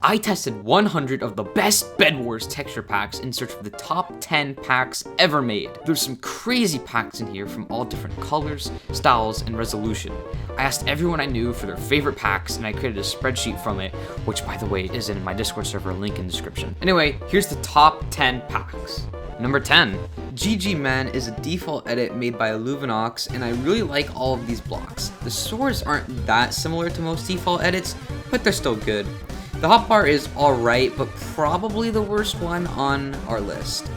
I tested 100 of the best Bedwars texture packs in search of the top 10 packs ever made. There's some crazy packs in here from all different colors, styles, and resolution. I asked everyone I knew for their favorite packs, and I created a spreadsheet from it, which by the way is in my Discord server, link in the description. Anyway, here's the top 10 packs. Number 10. GGMen is a default edit made by Luvonox, and I really like all of these blocks. The swords aren't that similar to most default edits, but they're still good. The hotbar is alright, but probably the worst one on our list.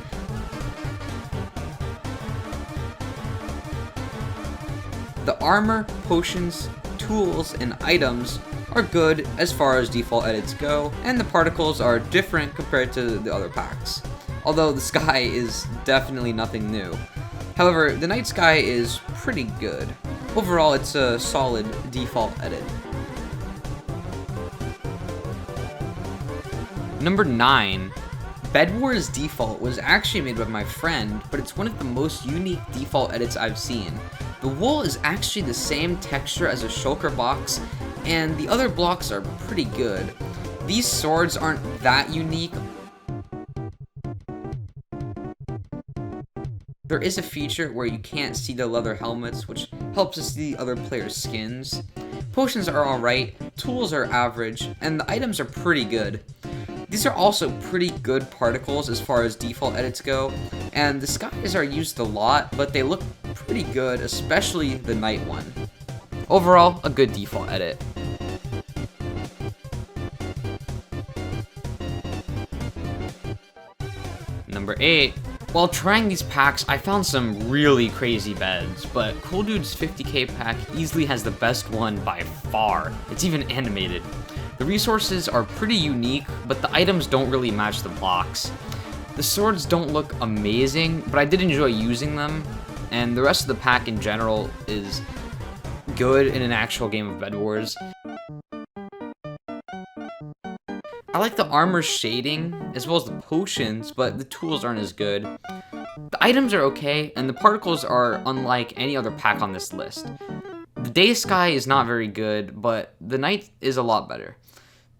The armor, potions, tools, and items are good as far as default edits go, and the particles are different compared to the other packs. Although the sky is definitely nothing new. However, the night sky is pretty good. Overall, it's a solid default edit. Number 9. Bedwars Default was actually made by my friend, but it's one of the most unique default edits I've seen. The wool is actually the same texture as a shulker box, and the other blocks are pretty good. These swords aren't that unique. There is a feature where you can't see the leather helmets, which helps us see the other players' skins. Potions are alright, tools are average, and the items are pretty good. These are also pretty good particles as far as default edits go, and the skies are used a lot, but they look pretty good, especially the night one. Overall, a good default edit. Number 8. While trying these packs, I found some really crazy beds, but Cool Dude's 50k pack easily has the best one by far. It's even animated. The resources are pretty unique, but the items don't really match the blocks. The swords don't look amazing, but I did enjoy using them, and the rest of the pack in general is good in an actual game of Bedwars. I like the armor shading, as well as the potions, but the tools aren't as good. The items are okay, and the particles are unlike any other pack on this list. The day sky is not very good, but the night is a lot better.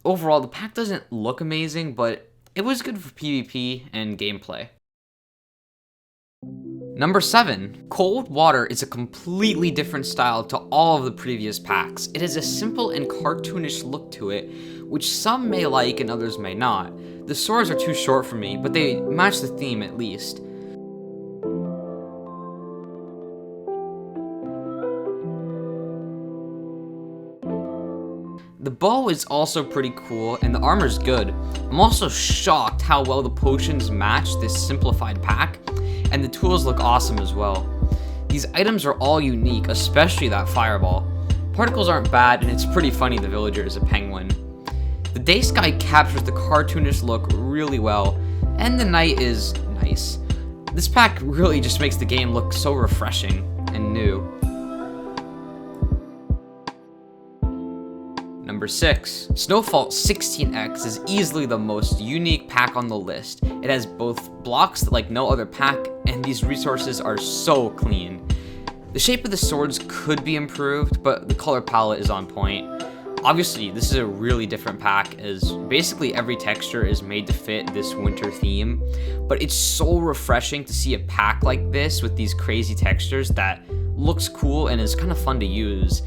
Overall, the pack doesn't look amazing, but it was good for PvP and gameplay. Number 7. Cold Water is a completely different style to all of the previous packs. It has a simple and cartoonish look to it, which some may like and others may not. The swords are too short for me, but they match the theme at least. The bow is also pretty cool, and the armor's good. I'm also shocked how well the potions match this simplified pack, and the tools look awesome as well. These items are all unique, especially that fireball. Particles aren't bad, and it's pretty funny the villager is a penguin. The day sky captures the cartoonish look really well, and the night is nice. This pack really just makes the game look so refreshing and new. Number 6. Snowfault 16X is easily the most unique pack on the list. It has both blocks like no other pack, and these resources are so clean. The shape of the swords could be improved, but the color palette is on point. Obviously, this is a really different pack, as basically every texture is made to fit this winter theme, but it's so refreshing to see a pack like this with these crazy textures that looks cool and is kind of fun to use.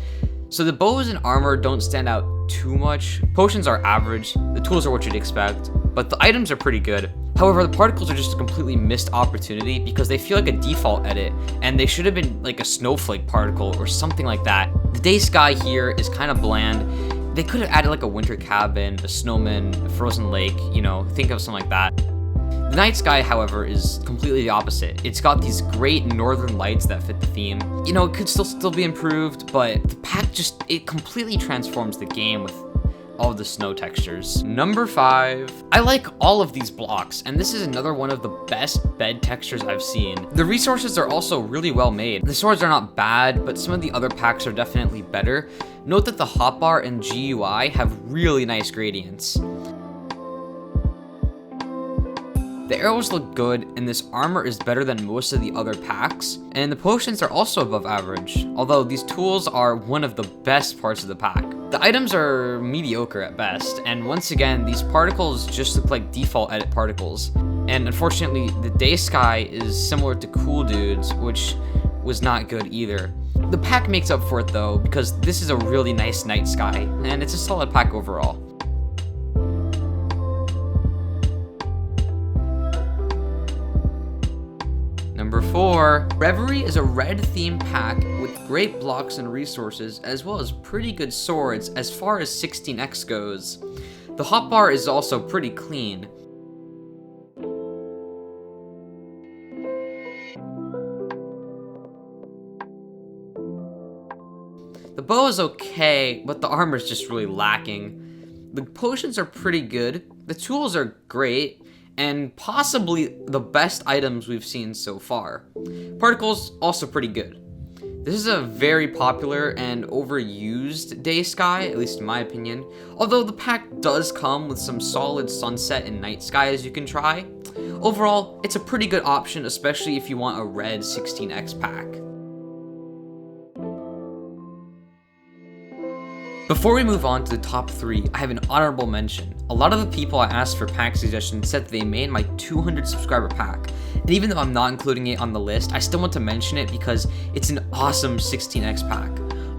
So the bows and armor don't stand out too much. Potions are average, the tools are what you'd expect, but the items are pretty good. However, the particles are just a completely missed opportunity because they feel like a default edit, and they should have been like a snowflake particle or something like that. The day sky here is kind of bland. They could have added like a winter cabin, a snowman, a frozen lake, you know, think of something like that. The night sky, however, is completely the opposite. It's got these great northern lights that fit the theme. You know, it could still be improved, but the pack it completely transforms the game with all of the snow textures. Number 5. I like all of these blocks, and this is another one of the best bed textures I've seen. The resources are also really well made. The swords are not bad, but some of the other packs are definitely better. Note that the hotbar and GUI have really nice gradients. The arrows look good, and this armor is better than most of the other packs, and the potions are also above average, although these tools are one of the best parts of the pack. The items are mediocre at best, and once again, these particles just look like default edit particles. And unfortunately, the day sky is similar to Cool Dude's, which was not good either. The pack makes up for it though, because this is a really nice night sky, and it's a solid pack overall. Number 4, Reverie is a red themed pack with great blocks and resources, as well as pretty good swords as far as 16x goes. The hotbar is also pretty clean. The bow is okay, but the armor is just really lacking. The potions are pretty good, the tools are great, and possibly the best items we've seen so far. Particles, also pretty good. This is a very popular and overused day sky, at least in my opinion, although the pack does come with some solid sunset and night skies you can try. Overall, it's a pretty good option, especially if you want a red 16x pack. Before we move on to the top 3, I have an honorable mention. A lot of the people I asked for pack suggestions said that they made my 200 subscriber pack. And even though I'm not including it on the list, I still want to mention it because it's an awesome 16x pack.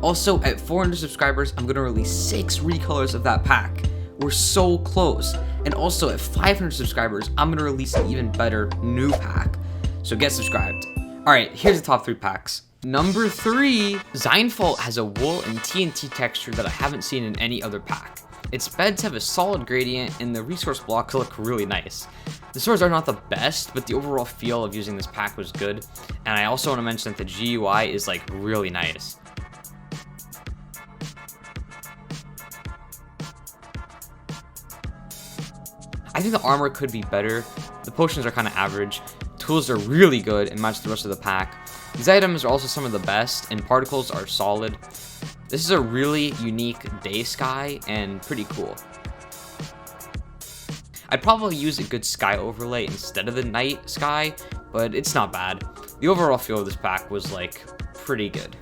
Also, at 400 subscribers, I'm going to release 6 recolors of that pack. We're so close. And also, at 500 subscribers, I'm going to release an even better new pack. So get subscribed. Alright, here's the top 3 packs. Number 3, ZignFault has a wool and TNT texture that I haven't seen in any other pack. Its beds have a solid gradient and the resource blocks look really nice. The swords are not the best, but the overall feel of using this pack was good. And I also want to mention that the GUI is like really nice. I think the armor could be better. The potions are kind of average. Tools are really good and match the rest of the pack. These items are also some of the best, and particles are solid. This is a really unique day sky and pretty cool. I'd probably use a good sky overlay instead of the night sky, but it's not bad. The overall feel of this pack was like pretty good.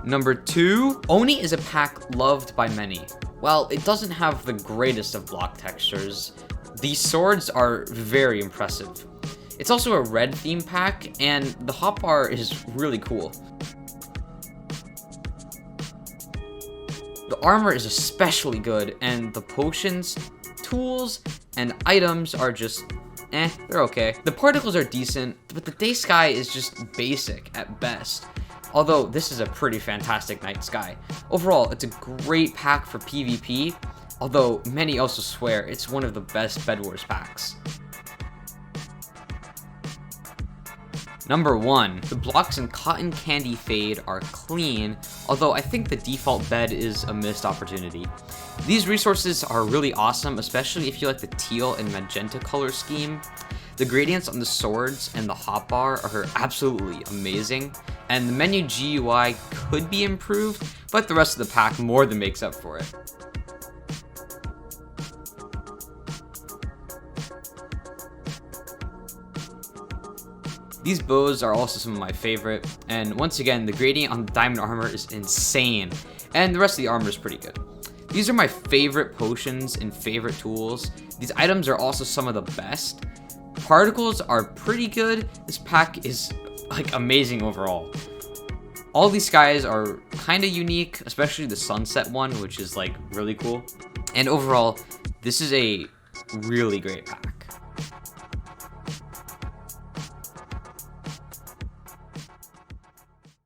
Number 2, Oni is a pack loved by many. While it doesn't have the greatest of block textures, these swords are very impressive. It's also a red theme pack, and the hotbar is really cool. The armor is especially good, and the potions, tools, and items are just they're okay. The particles are decent, but the day sky is just basic at best. Although this is a pretty fantastic night sky. Overall, it's a great pack for PvP, although many also swear it's one of the best Bedwars packs. Number 1, the blocks in Cotton Candy Fade are clean, although I think the default bed is a missed opportunity. These resources are really awesome, especially if you like the teal and magenta color scheme. The gradients on the swords and the hotbar are absolutely amazing, and the menu GUI could be improved, but the rest of the pack more than makes up for it. These bows are also some of my favorite, and once again, the gradient on the diamond armor is insane, and the rest of the armor is pretty good. These are my favorite potions and favorite tools. These items are also some of the best. Particles are pretty good. This pack is like amazing overall. All these skies are kind of unique, especially the sunset one, which is like really cool. And overall, this is a really great pack.